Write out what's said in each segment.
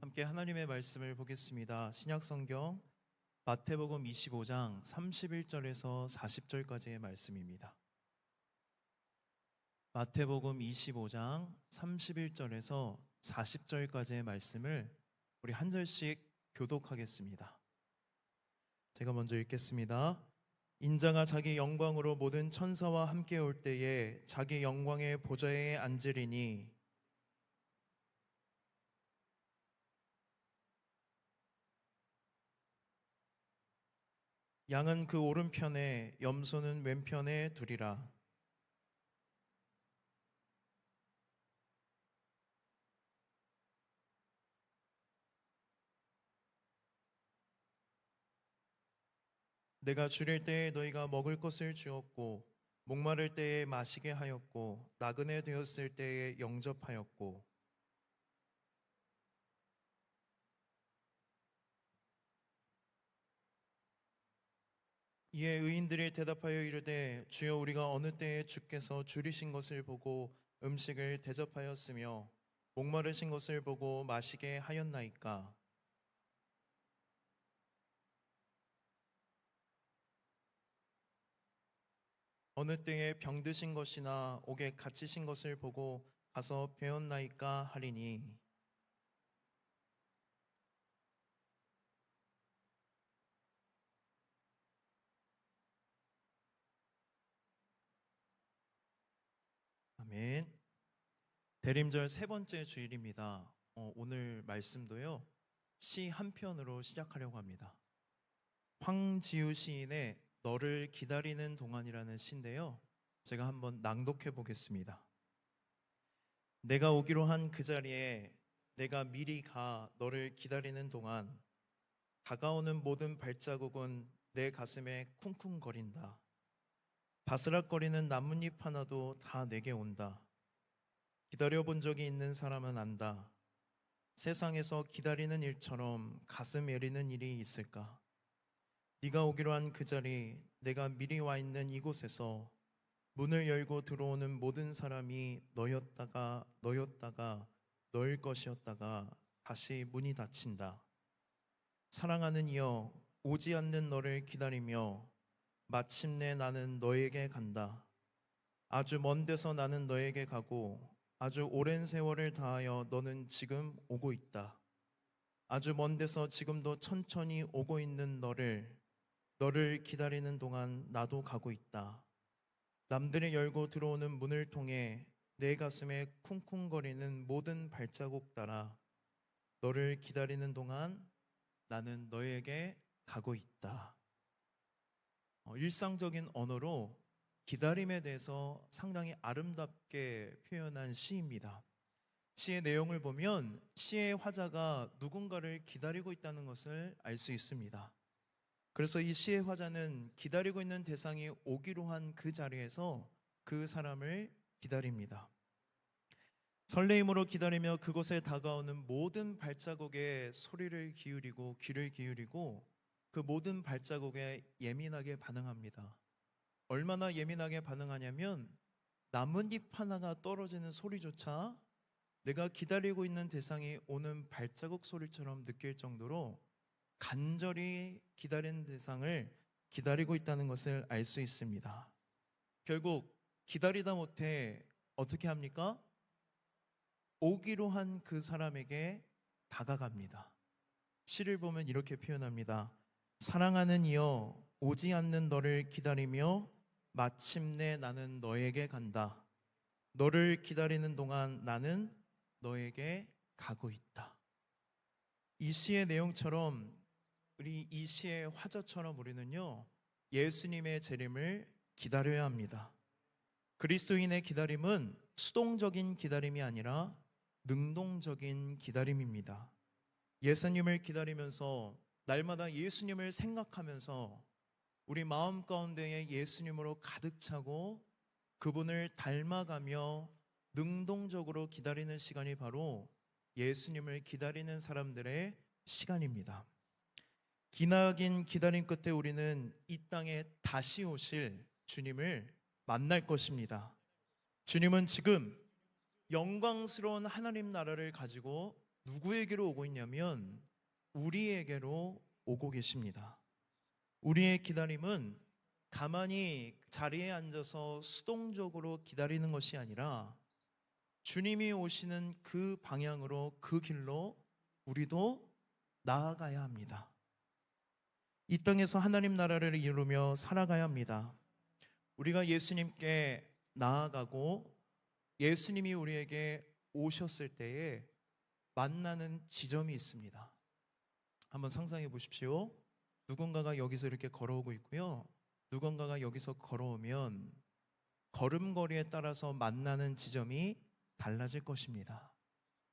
함께 하나님의 말씀을 보겠습니다. 신약성경 마태복음 25장 31절에서 40절까지의 말씀입니다. 마태복음 25장 31절에서 40절까지의 말씀을 우리 한 절씩 교독하겠습니다. 제가 먼저 읽겠습니다. 인자가 자기 영광으로 모든 천사와 함께 올 때에 자기 영광의 보좌에 앉으리니 양은 그 오른편에 염소는 왼편에 두리라. 내가 줄일 때에 너희가 먹을 것을 주었고 목마를 때에 마시게 하였고 나그네 되었을 때에 영접하였고 이에 의인들이 대답하여 이르되 주여 우리가 어느 때에 주께서 줄이신 것을 보고 음식을 대접하였으며 목마르신 것을 보고 마시게 하였나이까. 어느 때에 병드신 것이나 옥에 갇히신 것을 보고 가서 배웠나이까 하리니 아멘. 대림절 세 번째 주일입니다. 오늘 말씀도요, 시 한 편으로 시작하려고 합니다. 황지우 시인의 너를 기다리는 동안이라는 시인데요, 제가 한번 낭독해 보겠습니다. 내가 오기로 한 그 자리에 내가 미리 가 너를 기다리는 동안 다가오는 모든 발자국은 내 가슴에 쿵쿵거린다. 바스락거리는 나뭇잎 하나도 다 내게 온다. 기다려본 적이 있는 사람은 안다. 세상에서 기다리는 일처럼 가슴 애리는 일이 있을까? 네가 오기로 한 그 자리, 내가 미리 와 있는 이곳에서 문을 열고 들어오는 모든 사람이 너였다가 너일 것이었다가 다시 문이 닫힌다. 사랑하는 이여, 오지 않는 너를 기다리며 마침내 나는 너에게 간다. 아주 먼 데서 나는 너에게 가고 아주 오랜 세월을 다하여 너는 지금 오고 있다. 아주 먼 데서 지금도 천천히 오고 있는 너를 기다리는 동안 나도 가고 있다. 남들이 열고 들어오는 문을 통해 내 가슴에 쿵쿵거리는 모든 발자국 따라 너를 기다리는 동안 나는 너에게 가고 있다. 일상적인 언어로 기다림에 대해서 상당히 아름답게 표현한 시입니다. 시의 내용을 보면 시의 화자가 누군가를 기다리고 있다는 것을 알 수 있습니다. 그래서 이 시의 화자는 기다리고 있는 대상이 오기로 한 그 자리에서 그 사람을 기다립니다. 설레임으로 기다리며 그곳에 다가오는 모든 발자국에 소리를 기울이고 귀를 기울이고 그 모든 발자국에 예민하게 반응합니다. 얼마나 예민하게 반응하냐면 나뭇잎 하나가 떨어지는 소리조차 내가 기다리고 있는 대상이 오는 발자국 소리처럼 느낄 정도로 간절히 기다리는 대상을 기다리고 있다는 것을 알 수 있습니다. 결국 기다리다 못해 어떻게 합니까? 오기로 한 그 사람에게 다가갑니다. 시를 보면 이렇게 표현합니다. 사랑하는 이여, 오지 않는 너를 기다리며 마침내 나는 너에게 간다. 너를 기다리는 동안 나는 너에게 가고 있다. 이 시의 내용처럼 우리 이 시의 화자처럼 우리는요, 예수님의 재림을 기다려야 합니다. 그리스도인의 기다림은 수동적인 기다림이 아니라 능동적인 기다림입니다. 예수님을 기다리면서 날마다 예수님을 생각하면서 우리 마음 가운데에 예수님으로 가득 차고 그분을 닮아가며 능동적으로 기다리는 시간이 바로 예수님을 기다리는 사람들의 시간입니다. 기나긴 기다림 끝에 우리는 이 땅에 다시 오실 주님을 만날 것입니다. 주님은 지금 영광스러운 하나님 나라를 가지고 누구에게로 오고 있냐면 우리에게로 오고 계십니다. 우리의 기다림은 가만히 자리에 앉아서 수동적으로 기다리는 것이 아니라 주님이 오시는 그 방향으로, 그 길로 우리도 나아가야 합니다. 이 땅에서 하나님 나라를 이루며 살아가야 합니다. 우리가 예수님께 나아가고 예수님이 우리에게 오셨을 때에 만나는 지점이 있습니다. 한번 상상해 보십시오. 누군가가 여기서 이렇게 걸어오고 있고요. 누군가가 여기서 걸어오면 걸음걸이에 따라서 만나는 지점이 달라질 것입니다.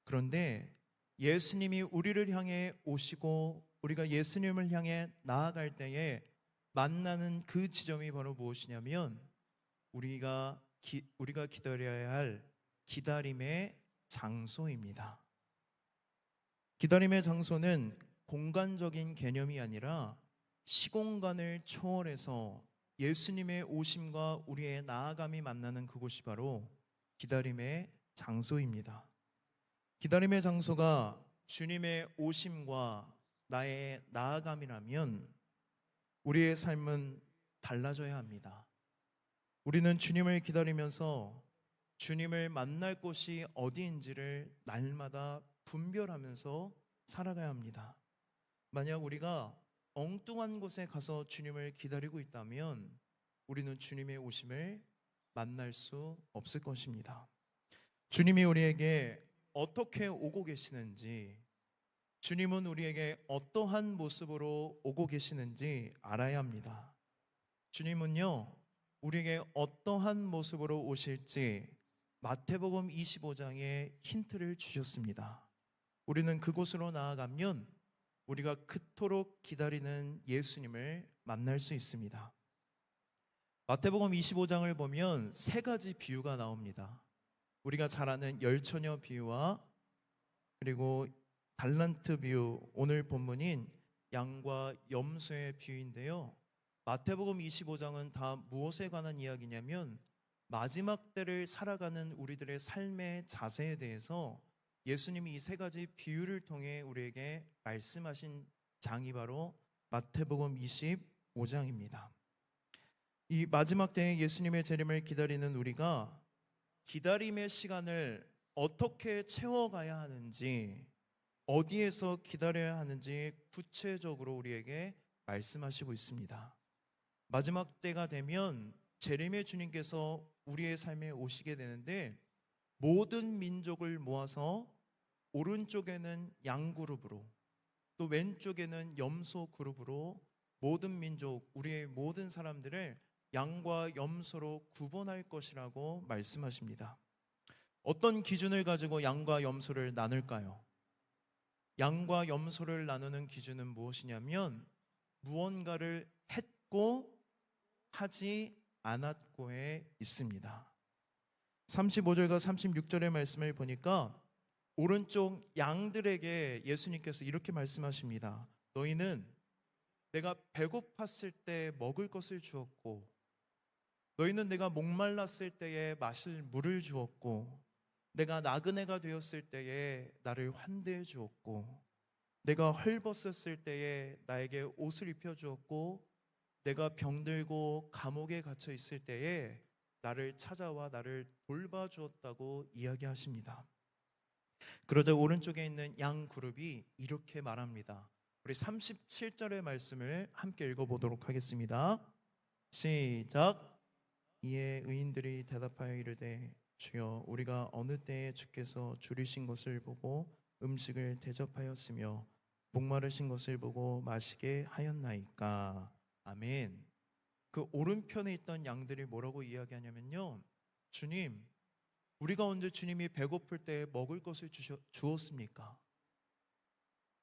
그런데 예수님이 우리를 향해 오시고 우리가 예수님을 향해 나아갈 때에 만나는 그 지점이 바로 무엇이냐면 우리가 기다려야 할 기다림의 장소입니다. 기다림의 장소는 공간적인 개념이 아니라 시공간을 초월해서 예수님의 오심과 우리의 나아감이 만나는 그곳이 바로 기다림의 장소입니다. 기다림의 장소가 주님의 오심과 나의 나아감이라면 우리의 삶은 달라져야 합니다. 우리는 주님을 기다리면서 주님을 만날 곳이 어디인지를 날마다 분별하면서 살아가야 합니다. 만약 우리가 엉뚱한 곳에 가서 주님을 기다리고 있다면 우리는 주님의 오심을 만날 수 없을 것입니다. 주님이 우리에게 어떻게 오고 계시는지, 주님은 우리에게 어떠한 모습으로 오고 계시는지 알아야 합니다. 주님은요, 우리에게 어떠한 모습으로 오실지 마태복음 25장에 힌트를 주셨습니다. 우리는 그곳으로 나아가면 우리가 그토록 기다리는 예수님을 만날 수 있습니다. 마태복음 25장을 보면 세 가지 비유가 나옵니다. 우리가 잘 아는 열처녀 비유와 그리고 달란트 비유, 오늘 본문인 양과 염소의 비유인데요. 마태복음 25장은 다 무엇에 관한 이야기냐면 마지막 때를 살아가는 우리들의 삶의 자세에 대해서 예수님이 이 세 가지 비유를 통해 우리에게 말씀하신 장이 바로 마태복음 25장입니다. 이 마지막 때에 예수님의 재림을 기다리는 우리가 기다림의 시간을 어떻게 채워가야 하는지, 어디에서 기다려야 하는지 구체적으로 우리에게 말씀하시고 있습니다. 마지막 때가 되면 재림의 주님께서 우리의 삶에 오시게 되는데 모든 민족을 모아서 오른쪽에는 양 그룹으로 또 왼쪽에는 염소 그룹으로 모든 민족, 우리의 모든 사람들을 양과 염소로 구분할 것이라고 말씀하십니다. 어떤 기준을 가지고 양과 염소를 나눌까요? 양과 염소를 나누는 기준은 무엇이냐면 무언가를 했고 하지 않았고에 있습니다. 35절과 36절의 말씀을 보니까 오른쪽 양들에게 예수님께서 이렇게 말씀하십니다. 너희는 내가 배고팠을 때 먹을 것을 주었고 너희는 내가 목말랐을 때에 마실 물을 주었고 내가 나그네가 되었을 때에 나를 환대해 주었고 내가 헐벗었을 때에 나에게 옷을 입혀 주었고 내가 병들고 감옥에 갇혀 있을 때에 나를 찾아와 나를 돌봐 주었다고 이야기하십니다. 그러자 오른쪽에 있는 양 그룹이 이렇게 말합니다. 우리 37절의 말씀을 함께 읽어보도록 하겠습니다. 시작. 이에 의인들이 대답하여 이르되 주여 우리가 어느 때에 주께서 줄이신 것을 보고 음식을 대접하였으며 목마르신 것을 보고 마시게 하였나이까. 아멘. 그 오른편에 있던 양들이 뭐라고 이야기하냐면요, 주님, 우리가 언제 주님이 배고플 때 먹을 것을 주었습니까?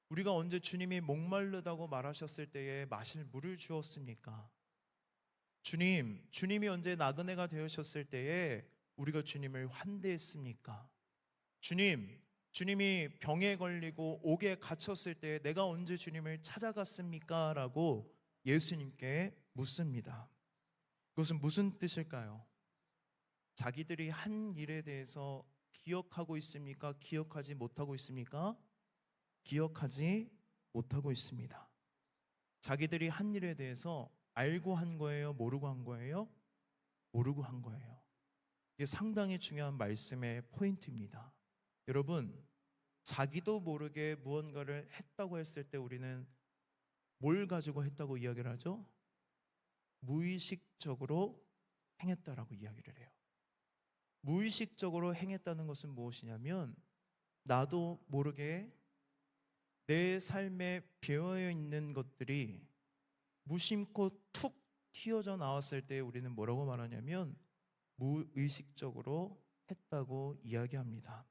우리가 언제 주님이 목마르다고 말하셨을 때에 마실 물을 주었습니까? 주님이 언제 나그네가 되셨을 때에 우리가 주님을 환대했습니까? 주님이 병에 걸리고 옥에 갇혔을 때에 내가 언제 주님을 찾아갔습니까? 라고 예수님께 묻습니다. 그것은 무슨 뜻일까요? 자기들이 한 일에 대해서 기억하고 있습니까? 기억하지 못하고 있습니까? 기억하지 못하고 있습니다. 자기들이 한 일에 대해서 알고 한 거예요? 모르고 한 거예요? 모르고 한 거예요. 이게 상당히 중요한 말씀의 포인트입니다. 여러분, 자기도 모르게 무언가를 했다고 했을 때 우리는 뭘 가지고 했다고 이야기를 하죠? 무의식적으로 행했다라고 이야기를 해요. 무의식적으로 행했다는 것은 무엇이냐면 나도 모르게 내 삶에 배어 있는 것들이 무심코 툭 튀어져 나왔을 때 우리는 뭐라고 말하냐면 무의식적으로 했다고 이야기합니다.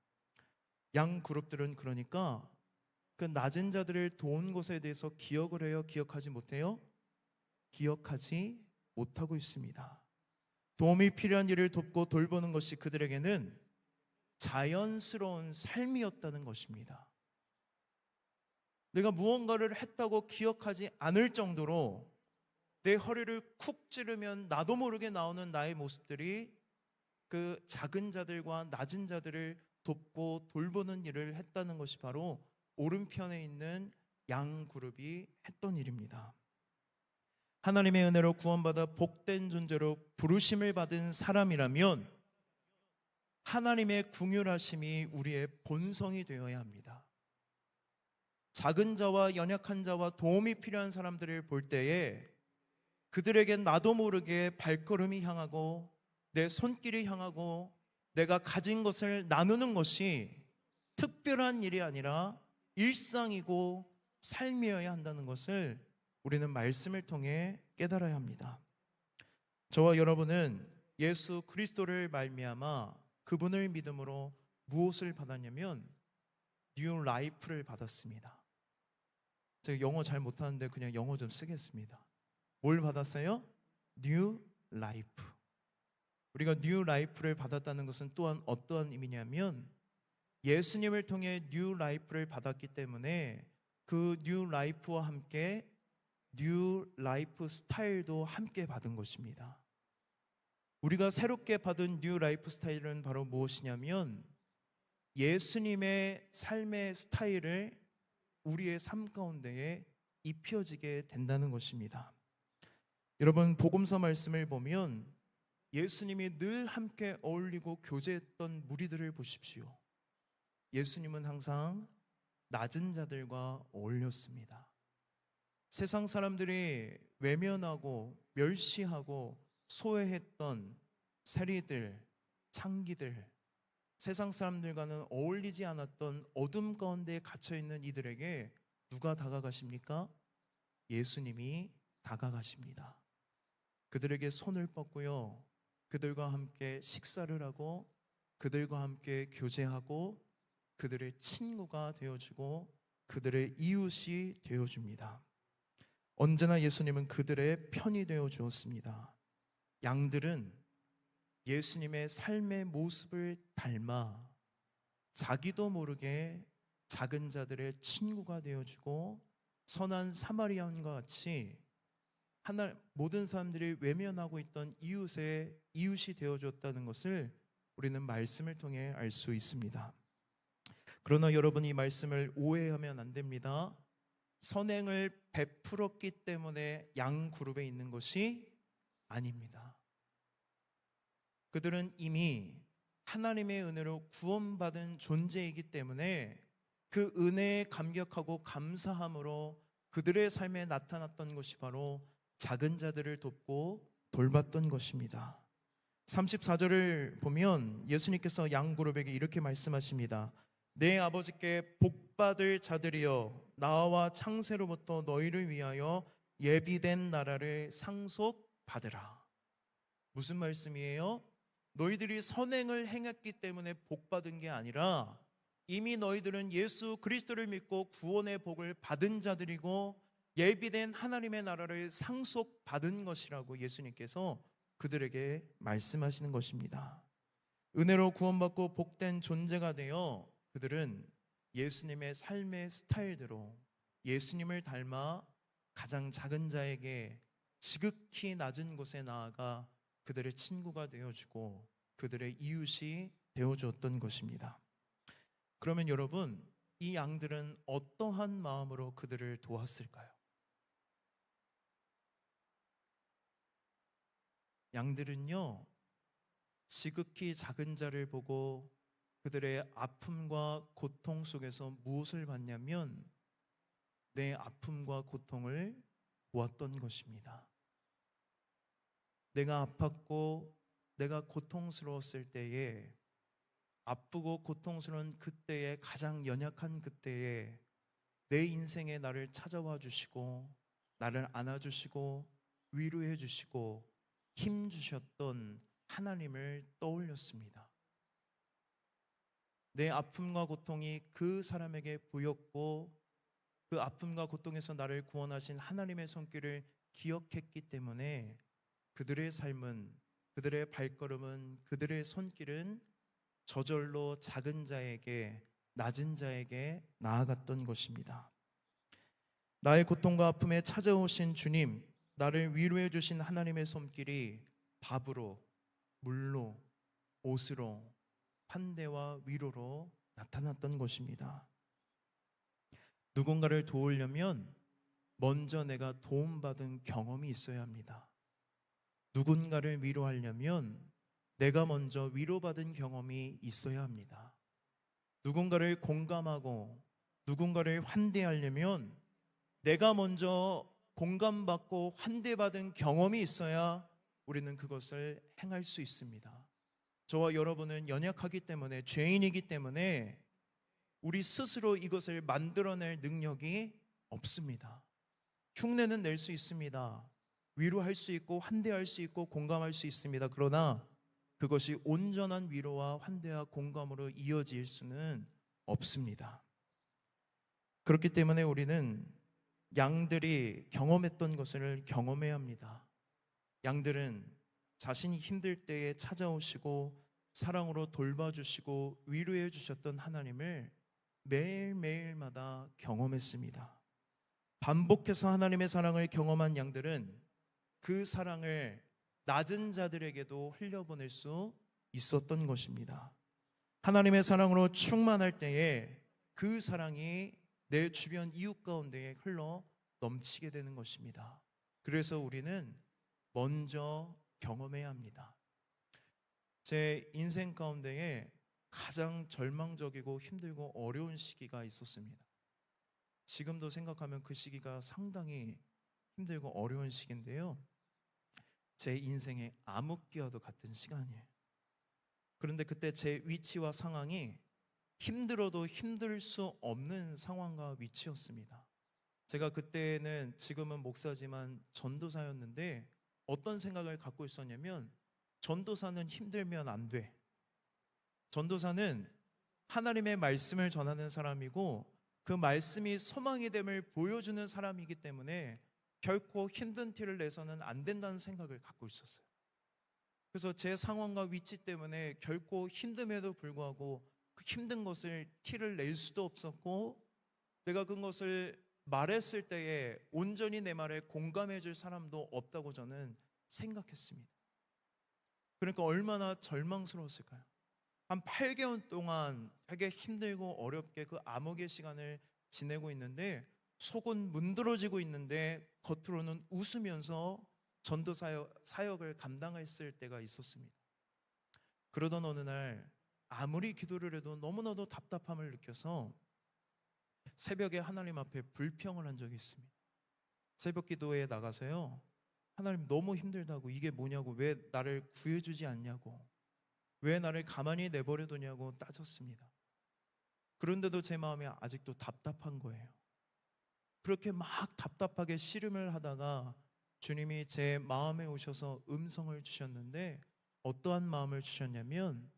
양 그룹들은 그러니까 그 낮은 자들을 도운 것에 대해서 기억을 해요? 기억하지 못해요? 기억하지 못하고 있습니다. 도움이 필요한 일을 돕고 돌보는 것이 그들에게는 자연스러운 삶이었다는 것입니다. 내가 무언가를 했다고 기억하지 않을 정도로 내 허리를 쿡 찌르면 나도 모르게 나오는 나의 모습들이 그 작은 자들과 낮은 자들을 돕고 돌보는 일을 했다는 것이 바로 오른편에 있는 양 그룹이 했던 일입니다. 하나님의 은혜로 구원받아 복된 존재로 부르심을 받은 사람이라면 하나님의 긍휼하심이 우리의 본성이 되어야 합니다. 작은 자와 연약한 자와 도움이 필요한 사람들을 볼 때에 그들에겐 나도 모르게 발걸음이 향하고 내 손길이 향하고 내가 가진 것을 나누는 것이 특별한 일이 아니라 일상이고 삶이어야 한다는 것을 우리는 말씀을 통해 깨달아야 합니다. 저와 여러분은 예수 그리스도를 말미암아 그분을 믿음으로 무엇을 받았냐면 뉴 라이프를 받았습니다. 제가 영어 잘 못하는데 그냥 영어 좀 쓰겠습니다. 뭘 받았어요? 뉴 라이프. 우리가 뉴 라이프를 받았다는 것은 또한 어떠한 의미냐면 예수님을 통해 뉴 라이프를 받았기 때문에 그 뉴 라이프와 함께 뉴 라이프 스타일도 함께 받은 것입니다. 우리가 새롭게 받은 뉴 라이프 스타일은 바로 무엇이냐면 예수님의 삶의 스타일을 우리의 삶 가운데에 입혀지게 된다는 것입니다. 여러분, 복음서 말씀을 보면 예수님이 늘 함께 어울리고 교제했던 무리들을 보십시오. 예수님은 항상 낮은 자들과 어울렸습니다. 세상 사람들이 외면하고 멸시하고 소외했던 세리들, 창기들, 세상 사람들과는 어울리지 않았던 어둠 가운데 갇혀있는 이들에게 누가 다가가십니까? 예수님이 다가가십니다. 그들에게 손을 뻗고요, 그들과 함께 식사를 하고 그들과 함께 교제하고 그들의 친구가 되어주고 그들의 이웃이 되어줍니다. 언제나 예수님은 그들의 편이 되어 주었습니다. 양들은 예수님의 삶의 모습을 닮아 자기도 모르게 작은 자들의 친구가 되어주고 선한 사마리아인과 같이 모든 사람들이 외면하고 있던 이웃의 이웃이 되어줬다는 것을 우리는 말씀을 통해 알 수 있습니다. 그러나 여러분, 이 말씀을 오해하면 안 됩니다. 선행을 베풀었기 때문에 양 그룹에 있는 것이 아닙니다. 그들은 이미 하나님의 은혜로 구원받은 존재이기 때문에 그 은혜에 감격하고 감사함으로 그들의 삶에 나타났던 것이 바로 작은 자들을 돕고 돌봤던 것입니다. 34절을 보면 예수님께서 양 그룹에게 이렇게 말씀하십니다. 내 아버지께 복받을 자들이여, 나와 창세로부터 너희를 위하여 예비된 나라를 상속받으라. 무슨 말씀이에요? 너희들이 선행을 행했기 때문에 복받은 게 아니라 이미 너희들은 예수 그리스도를 믿고 구원의 복을 받은 자들이고 예비된 하나님의 나라를 상속받은 것이라고 예수님께서 그들에게 말씀하시는 것입니다. 은혜로 구원받고 복된 존재가 되어 그들은 예수님의 삶의 스타일대로 예수님을 닮아 가장 작은 자에게 지극히 낮은 곳에 나아가 그들의 친구가 되어주고 그들의 이웃이 되어주었던 것입니다. 그러면 여러분, 이 양들은 어떠한 마음으로 그들을 도왔을까요? 양들은요, 지극히 작은 자를 보고 그들의 아픔과 고통 속에서 무엇을 봤냐면 내 아픔과 고통을 보았던 것입니다. 내가 아팠고 내가 고통스러웠을 때에, 아프고 고통스러운 그때에, 가장 연약한 그때에 내 인생에 나를 찾아와 주시고 나를 안아주시고 위로해 주시고 힘 주셨던 하나님을 떠올렸습니다. 내 아픔과 고통이 그 사람에게 보였고 그 아픔과 고통에서 나를 구원하신 하나님의 손길을 기억했기 때문에 그들의 삶은, 그들의 발걸음은, 그들의 손길은 저절로 작은 자에게, 낮은 자에게 나아갔던 것입니다. 나의 고통과 아픔에 찾아오신 주님, 나를 위로해 주신 하나님의 손길이 밥으로, 물로, 옷으로, 환대와 위로로 나타났던 것입니다. 누군가를 도우려면 먼저 내가 도움받은 경험이 있어야 합니다. 누군가를 위로하려면 내가 먼저 위로받은 경험이 있어야 합니다. 누군가를 공감하고 누군가를 환대하려면 내가 먼저 공감받고 환대받은 경험이 있어야 우리는 그것을 행할 수 있습니다. 저와 여러분은 연약하기 때문에, 죄인이기 때문에 우리 스스로 이것을 만들어낼 능력이 없습니다. 흉내는 낼 수 있습니다. 위로할 수 있고 환대할 수 있고 공감할 수 있습니다. 그러나 그것이 온전한 위로와 환대와 공감으로 이어질 수는 없습니다. 그렇기 때문에 우리는 양들이 경험했던 것을 경험해야 합니다. 양들은 자신이 힘들 때에 찾아오시고 사랑으로 돌봐주시고 위로해 주셨던 하나님을 매일매일마다 경험했습니다. 반복해서 하나님의 사랑을 경험한 양들은 그 사랑을 낮은 자들에게도 흘려보낼 수 있었던 것입니다. 하나님의 사랑으로 충만할 때에 그 사랑이 내 주변 이웃 가운데에 흘러 넘치게 되는 것입니다. 그래서 우리는 먼저 경험해야 합니다. 제 인생 가운데에 가장 절망적이고 힘들고 어려운 시기가 있었습니다. 지금도 생각하면 그 시기가 상당히 힘들고 어려운 시기인데요, 제 인생의 암흑기와도 같은 시간이에요. 그런데 그때 제 위치와 상황이 힘들어도 힘들 수 없는 상황과 위치였습니다. 제가 그때는, 지금은 목사지만 전도사였는데 어떤 생각을 갖고 있었냐면, 전도사는 힘들면 안 돼. 전도사는 하나님의 말씀을 전하는 사람이고 그 말씀이 소망이 됨을 보여주는 사람이기 때문에 결코 힘든 티를 내서는 안 된다는 생각을 갖고 있었어요. 그래서 제 상황과 위치 때문에 결코 힘듦에도 불구하고 그 힘든 것을 티를 낼 수도 없었고, 내가 그것을 말했을 때에 온전히 내 말에 공감해 줄 사람도 없다고 저는 생각했습니다. 그러니까 얼마나 절망스러웠을까요? 한 8개월 동안 되게 힘들고 어렵게 그 암흑의 시간을 지내고 있는데, 속은 문드러지고 있는데 겉으로는 웃으면서 전도 사역을 감당했을 때가 있었습니다. 그러던 어느 날 아무리 기도를 해도 너무나도 답답함을 느껴서 새벽에 하나님 앞에 불평을 한 적이 있습니다. 새벽 기도에 나가서요, 하나님 너무 힘들다고, 이게 뭐냐고, 왜 나를 구해주지 않냐고, 왜 나를 가만히 내버려 두냐고 따졌습니다. 그런데도 제 마음이 아직도 답답한 거예요. 그렇게 막 답답하게 씨름을 하다가 주님이 제 마음에 오셔서 음성을 주셨는데, 어떠한 마음을 주셨냐면,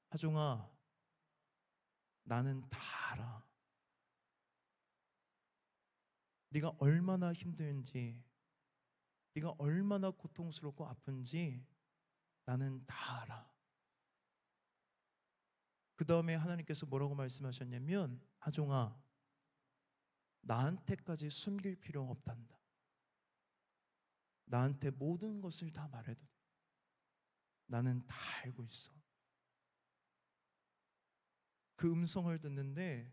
하종아, 나는 다 알아. 네가 얼마나 힘든지, 네가 얼마나 고통스럽고 아픈지 나는 다 알아. 그 다음에 하나님께서 뭐라고 말씀하셨냐면, 하종아, 나한테까지 숨길 필요 없단다. 나한테 모든 것을 다 말해도 돼. 나는 다 알고 있어. 그 음성을 듣는데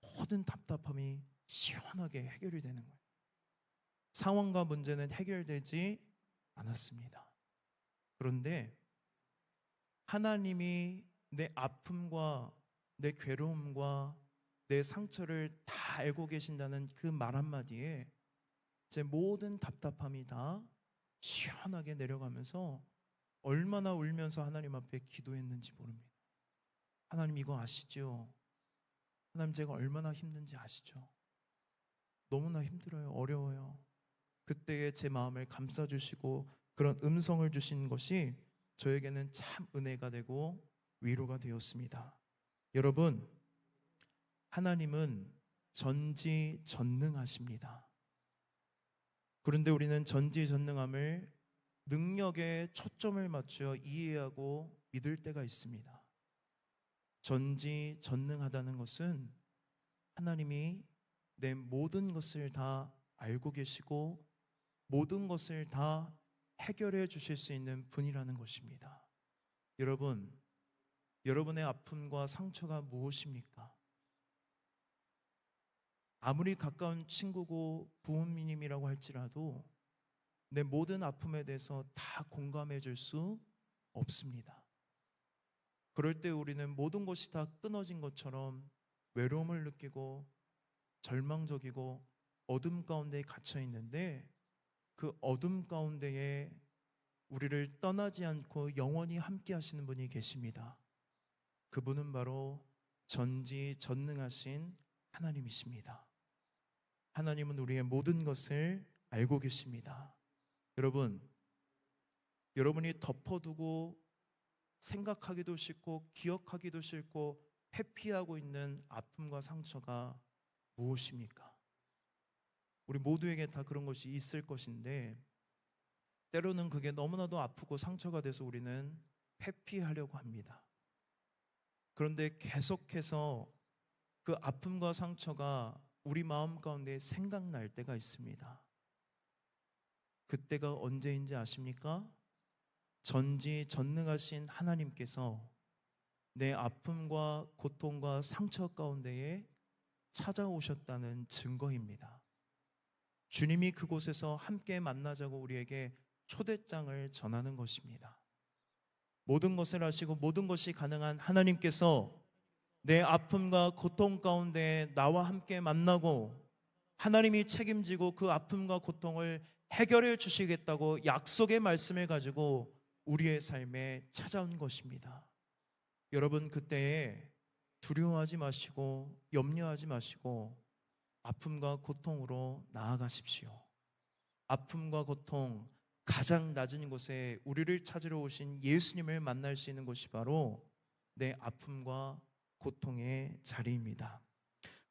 모든 답답함이 시원하게 해결이 되는 거예요. 상황과 문제는 해결되지 않았습니다. 그런데 하나님이 내 아픔과 내 괴로움과 내 상처를 다 알고 계신다는 그 말 한마디에 제 모든 답답함이 다 시원하게 내려가면서 얼마나 울면서 하나님 앞에 기도했는지 모릅니다. 하나님 이거 아시죠? 하나님 제가 얼마나 힘든지 아시죠? 너무나 힘들어요. 어려워요. 그때의 제 마음을 감싸주시고 그런 음성을 주신 것이 저에게는 참 은혜가 되고 위로가 되었습니다. 여러분, 하나님은 전지전능하십니다. 그런데 우리는 전지전능함을 능력에 초점을 맞추어 이해하고 믿을 때가 있습니다. 전지전능하다는 것은 하나님이 내 모든 것을 다 알고 계시고 모든 것을 다 해결해 주실 수 있는 분이라는 것입니다. 여러분, 여러분의 아픔과 상처가 무엇입니까? 아무리 가까운 친구고 부모님이라고 할지라도 내 모든 아픔에 대해서 다 공감해 줄 수 없습니다. 그럴 때 우리는 모든 것이 다 끊어진 것처럼 외로움을 느끼고 절망적이고 어둠 가운데 갇혀 있는데 그 어둠 가운데에 우리를 떠나지 않고 영원히 함께 하시는 분이 계십니다. 그분은 바로 전지전능하신 하나님이십니다. 하나님은 우리의 모든 것을 알고 계십니다. 여러분, 여러분이 덮어두고 생각하기도 싫고 기억하기도 싫고 회피하고 있는 아픔과 상처가 무엇입니까? 우리 모두에게 다 그런 것이 있을 것인데 때로는 그게 너무나도 아프고 상처가 돼서 우리는 회피하려고 합니다. 그런데 계속해서 그 아픔과 상처가 우리 마음 가운데 생각날 때가 있습니다. 그때가 언제인지 아십니까? 전지전능하신 하나님께서 내 아픔과 고통과 상처 가운데에 찾아오셨다는 증거입니다. 주님이 그곳에서 함께 만나자고 우리에게 초대장을 전하는 것입니다. 모든 것을 아시고 모든 것이 가능한 하나님께서 내 아픔과 고통 가운데 나와 함께 만나고 하나님이 책임지고 그 아픔과 고통을 해결해 주시겠다고 약속의 말씀을 가지고 우리의 삶에 찾아온 것입니다. 여러분, 그때에 두려워하지 마시고 염려하지 마시고 아픔과 고통으로 나아가십시오. 아픔과 고통, 가장 낮은 곳에 우리를 찾으러 오신 예수님을 만날 수 있는 곳이 바로 내 아픔과 고통의 자리입니다.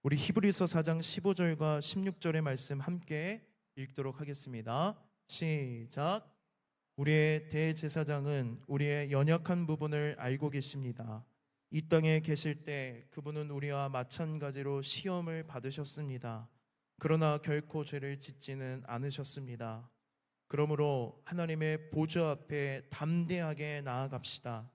우리 히브리서 4장 15절과 16절의 말씀 함께 읽도록 하겠습니다. 시작. 우리의 대제사장은 우리의 연약한 부분을 알고 계십니다. 이 땅에 계실 때 그분은 우리와 마찬가지로 시험을 받으셨습니다. 그러나 결코 죄를 짓지는 않으셨습니다. 그러므로 하나님의 보좌 앞에 담대하게 나아갑시다.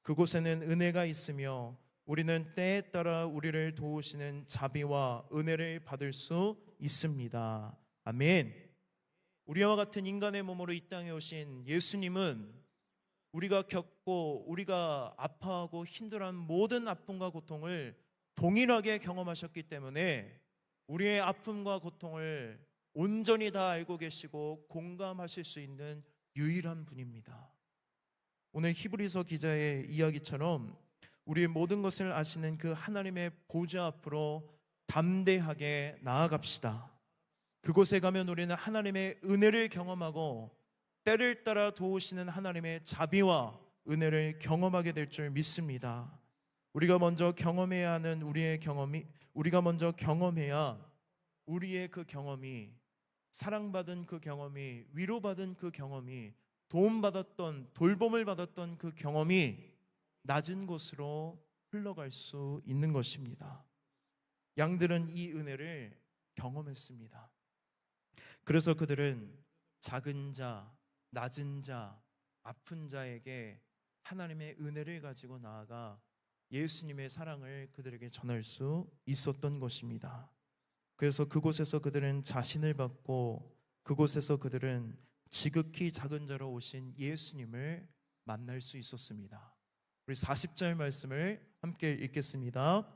그곳에는 은혜가 있으며 우리는 때에 따라 우리를 도우시는 자비와 은혜를 받을 수 있습니다. 아멘. 우리와 같은 인간의 몸으로 이 땅에 오신 예수님은 우리가 겪고 우리가 아파하고 힘들어하는 모든 아픔과 고통을 동일하게 경험하셨기 때문에 우리의 아픔과 고통을 온전히 다 알고 계시고 공감하실 수 있는 유일한 분입니다. 오늘 히브리서 기자의 이야기처럼 우리의 모든 것을 아시는 그 하나님의 보좌 앞으로 담대하게 나아갑시다. 그곳에 가면 우리는 하나님의 은혜를 경험하고 때를 따라 도우시는 하나님의 자비와 은혜를 경험하게 될 줄 믿습니다. 우리가 먼저 경험해야 하는 우리가 먼저 경험해야 우리의 그 경험이, 사랑받은 그 경험이, 위로받은 그 경험이, 도움받았던, 돌봄을 받았던 그 경험이 낮은 곳으로 흘러갈 수 있는 것입니다. 양들은 이 은혜를 경험했습니다. 그래서 그들은 작은 자, 낮은 자, 아픈 자에게 하나님의 은혜를 가지고 나아가 예수님의 사랑을 그들에게 전할 수 있었던 것입니다. 그래서 그곳에서 그들은 자신을 받고 그곳에서 그들은 지극히 작은 자로 오신 예수님을 만날 수 있었습니다. 우리 40절 말씀을 함께 읽겠습니다.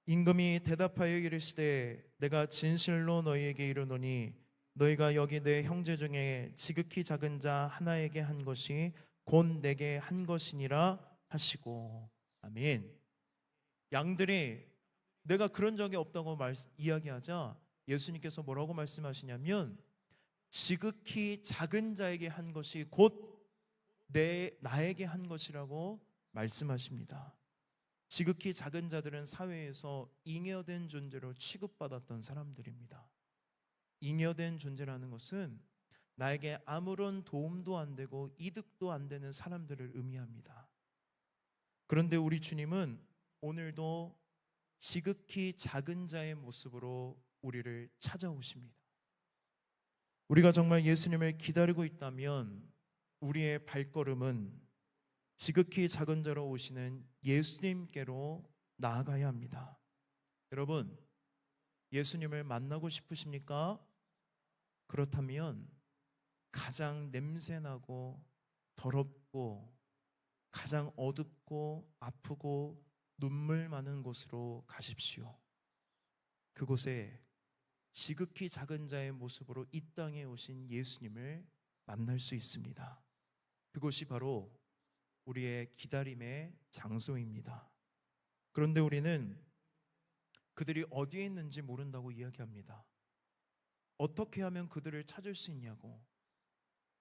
임금이 대답하여 이르시되 내가 진실로 너희에게 이르노니 너희가 여기 내 형제 중에 지극히 작은 자 하나에게 한 것이 곧 내게 한 것이니라 하시고. 아멘. 양들이 내가 그런 적이 없다고 이야기하자 예수님께서 뭐라고 말씀하시냐면 지극히 작은 자에게 한 것이 곧 나에게 한 것이라고 말씀하십니다. 지극히 작은 자들은 사회에서 잉여된 존재로 취급받았던 사람들입니다. 잉여된 존재라는 것은 나에게 아무런 도움도 안 되고 이득도 안 되는 사람들을 의미합니다. 그런데 우리 주님은 오늘도 지극히 작은 자의 모습으로 우리를 찾아오십니다. 우리가 정말 예수님을 기다리고 있다면 우리의 발걸음은 지극히 작은 자로 오시는 예수님께로 나아가야 합니다. 여러분, 예수님을 만나고 싶으십니까? 그렇다면 가장 냄새나고 더럽고 가장 어둡고 아프고 눈물 많은 곳으로 가십시오. 그곳에 지극히 작은 자의 모습으로 이 땅에 오신 예수님을 만날 수 있습니다. 그곳이 바로 우리의 기다림의 장소입니다. 그런데 우리는 그들이 어디에 있는지 모른다고 이야기합니다. 어떻게 하면 그들을 찾을 수 있냐고,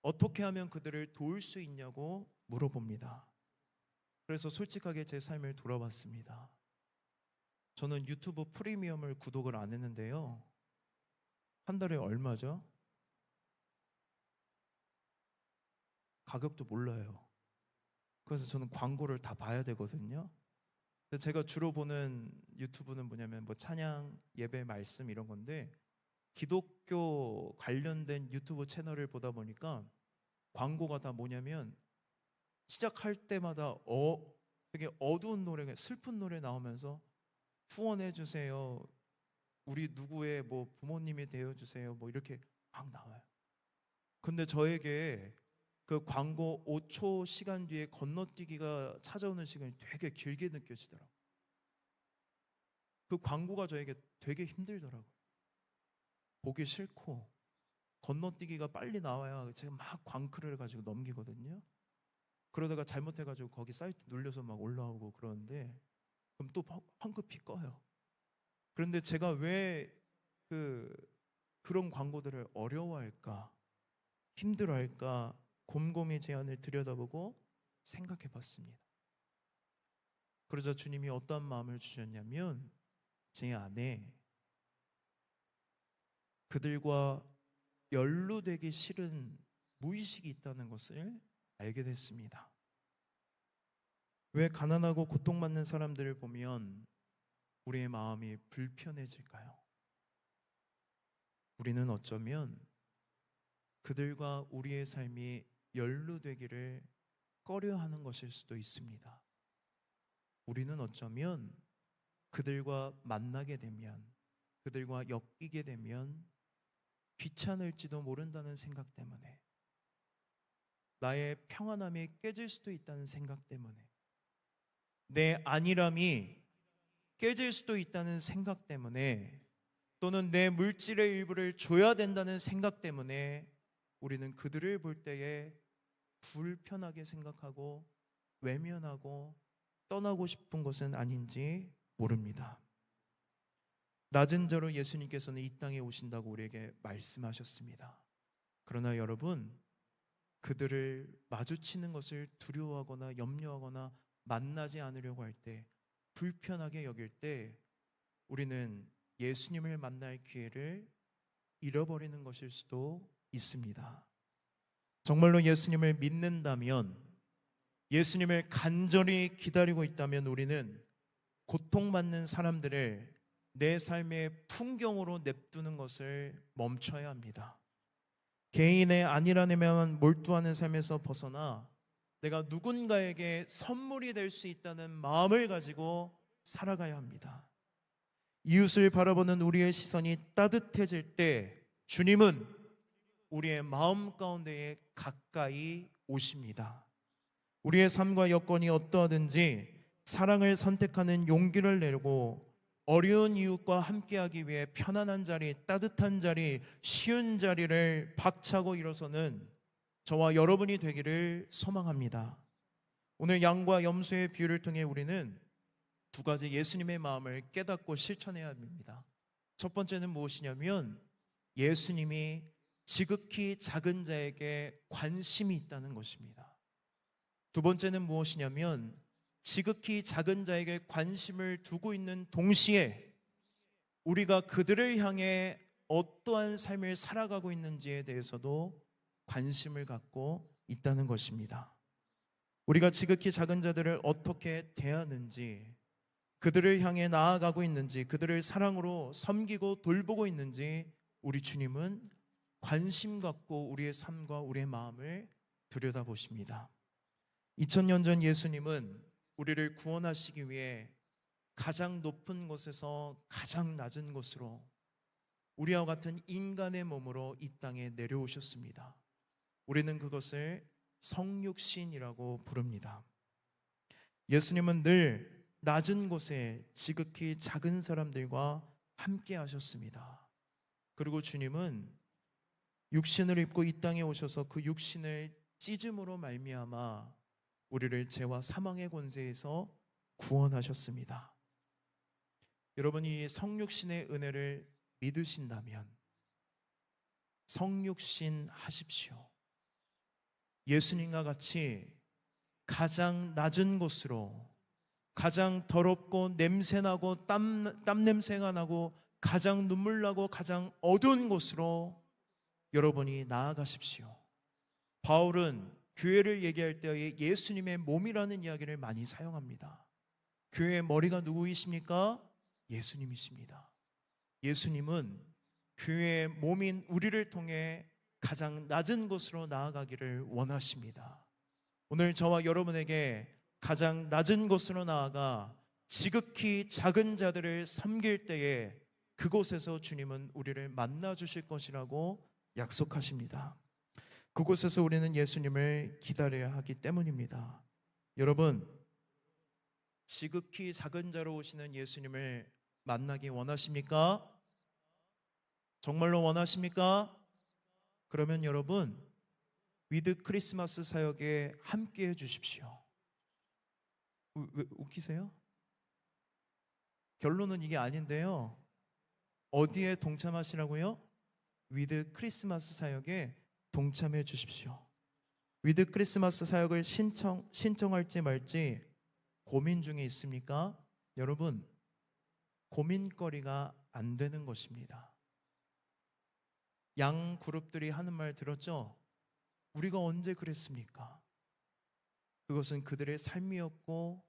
어떻게 하면 그들을 도울 수 있냐고 물어봅니다. 그래서 솔직하게 제 삶을 돌아봤습니다. 저는 유튜브 프리미엄을 구독을 안 했는데요. 한 달에 얼마죠? 가격도 몰라요. 그래서 저는 광고를 다 봐야 되거든요. 제가 주로 보는 유튜브는 뭐냐면 찬양, 예배, 말씀 이런 건데 기독교 관련된 유튜브 채널을 보다 보니까 광고가 다 뭐냐면 시작할 때마다 되게 어두운 노래, 슬픈 노래 나오면서 후원해 주세요. 우리 누구의 부모님이 되어 주세요. 이렇게 막 나와요. 근데 저에게 그 광고 5초 시간 뒤에 건너뛰기가 찾아오는 시간이 되게 길게 느껴지더라고요. 그 광고가 저에게 되게 힘들더라고요. 보기 싫고 건너뛰기가 빨리 나와야 제가 막 광클을 가지고 넘기거든요. 그러다가 잘못해가지고 거기 사이트 눌려서 막 올라오고 그러는데 그럼 또 황급히 꺼요. 그런데 제가 왜 그런 광고들을 어려워할까, 힘들어할까 곰곰이 제 안을 들여다보고 생각해 봤습니다. 그러자 주님이 어떤 마음을 주셨냐면 제 안에 그들과 연루되기 싫은 무의식이 있다는 것을 알게 됐습니다. 왜 가난하고 고통받는 사람들을 보면 우리의 마음이 불편해질까요? 우리는 어쩌면 그들과 우리의 삶이 연루되기를 꺼려하는 것일 수도 있습니다. 우리는 어쩌면 그들과 만나게 되면, 그들과 엮이게 되면 귀찮을지도 모른다는 생각 때문에, 나의 평안함이 깨질 수도 있다는 생각 때문에, 내 안일함이 깨질 수도 있다는 생각 때문에, 또는 내 물질의 일부를 줘야 된다는 생각 때문에 우리는 그들을 볼 때에 불편하게 생각하고 외면하고 떠나고 싶은 것은 아닌지 모릅니다. 낮은 자로 예수님께서는 이 땅에 오신다고 우리에게 말씀하셨습니다. 그러나 여러분, 그들을 마주치는 것을 두려워하거나 염려하거나 만나지 않으려고 할 때, 불편하게 여길 때 우리는 예수님을 만날 기회를 잃어버리는 것일 수도 있습니다. 정말로 예수님을 믿는다면, 예수님을 간절히 기다리고 있다면 우리는 고통받는 사람들을 내 삶의 풍경으로 냅두는 것을 멈춰야 합니다. 개인의 안일함에만 몰두하는 삶에서 벗어나 내가 누군가에게 선물이 될 수 있다는 마음을 가지고 살아가야 합니다. 이웃을 바라보는 우리의 시선이 따뜻해질 때 주님은 우리의 마음 가운데에 가까이 오십니다. 우리의 삶과 여건이 어떠하든지 사랑을 선택하는 용기를 내고 어려운 이웃과 함께하기 위해 편안한 자리, 따뜻한 자리, 쉬운 자리를 박차고 일어서는 저와 여러분이 되기를 소망합니다. 오늘 양과 염소의 비유를 통해 우리는 두 가지 예수님의 마음을 깨닫고 실천해야 합니다. 첫 번째는 무엇이냐면 예수님이 지극히 작은 자에게 관심이 있다는 것입니다. 두 번째는 무엇이냐면 지극히 작은 자에게 관심을 두고 있는 동시에 우리가 그들을 향해 어떠한 삶을 살아가고 있는지에 대해서도 관심을 갖고 있다는 것입니다. 우리가 지극히 작은 자들을 어떻게 대하는지, 그들을 향해 나아가고 있는지, 그들을 사랑으로 섬기고 돌보고 있는지 우리 주님은 관심 갖고 우리의 삶과 우리의 마음을 들여다보십니다. 2000년 전 예수님은 우리를 구원하시기 위해 가장 높은 곳에서 가장 낮은 곳으로 우리와 같은 인간의 몸으로 이 땅에 내려오셨습니다. 우리는 그것을 성육신이라고 부릅니다. 예수님은 늘 낮은 곳에 지극히 작은 사람들과 함께 하셨습니다. 그리고 주님은 육신을 입고 이 땅에 오셔서 그 육신을 찢음으로 말미암아 우리를 죄와 사망의 권세에서 구원하셨습니다. 여러분이 성육신의 은혜를 믿으신다면 성육신 하십시오. 예수님과 같이 가장 낮은 곳으로, 가장 더럽고 냄새나고 땀 냄새가 나고 가장 눈물 나고 가장 어두운 곳으로 여러분이 나아가십시오. 바울은 교회를 얘기할 때 예수님의 몸이라는 이야기를 많이 사용합니다. 교회의 머리가 누구이십니까? 예수님이십니다. 예수님은 교회의 몸인 우리를 통해 가장 낮은 곳으로 나아가기를 원하십니다. 오늘 저와 여러분에게 가장 낮은 곳으로 나아가 지극히 작은 자들을 섬길 때에 그곳에서 주님은 우리를 만나 주실 것이라고 약속하십니다. 그곳에서 우리는 예수님을 기다려야 하기 때문입니다. 여러분, 지극히 작은 자로 오시는 예수님을 만나기 원하십니까? 정말로 원하십니까? 그러면 여러분, 위드 크리스마스 사역에 함께 해주십시오. 왜 웃기세요? 결론은 이게 아닌데요. 어디에 동참하시라고요? 위드 크리스마스 사역에 동참해 주십시오. 위드 크리스마스 사역을 신청할지 말지 고민 중에 있습니까? 여러분, 고민거리가 안 되는 것입니다. 양 그룹들이 하는 말 들었죠? 우리가 언제 그랬습니까? 그것은 그들의 삶이었고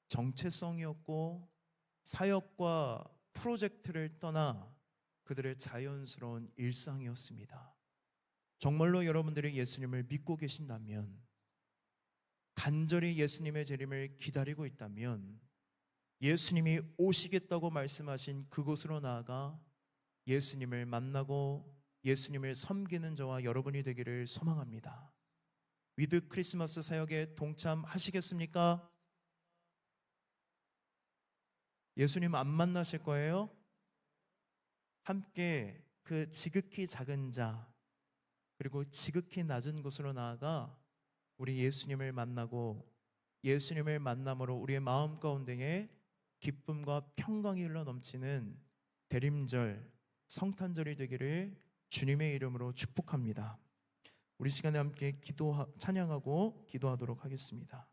정체성이었고 사역과 프로젝트를 떠나 그들의 자연스러운 일상이었습니다. 정말로 여러분들이 예수님을 믿고 계신다면, 간절히 예수님의 재림을 기다리고 있다면 예수님이 오시겠다고 말씀하신 그곳으로 나아가 예수님을 만나고 예수님을 섬기는 저와 여러분이 되기를 소망합니다. 위드 크리스마스 사역에 동참하시겠습니까? 예수님 안 만나실 거예요? 함께 그 지극히 작은 자 그리고 지극히 낮은 곳으로 나아가 우리 예수님을 만나고 예수님을 만남으로 우리의 마음 가운데에 기쁨과 평강이 흘러 넘치는 대림절, 성탄절이 되기를 주님의 이름으로 축복합니다. 우리 시간에 함께 찬양하고 기도하도록 하겠습니다.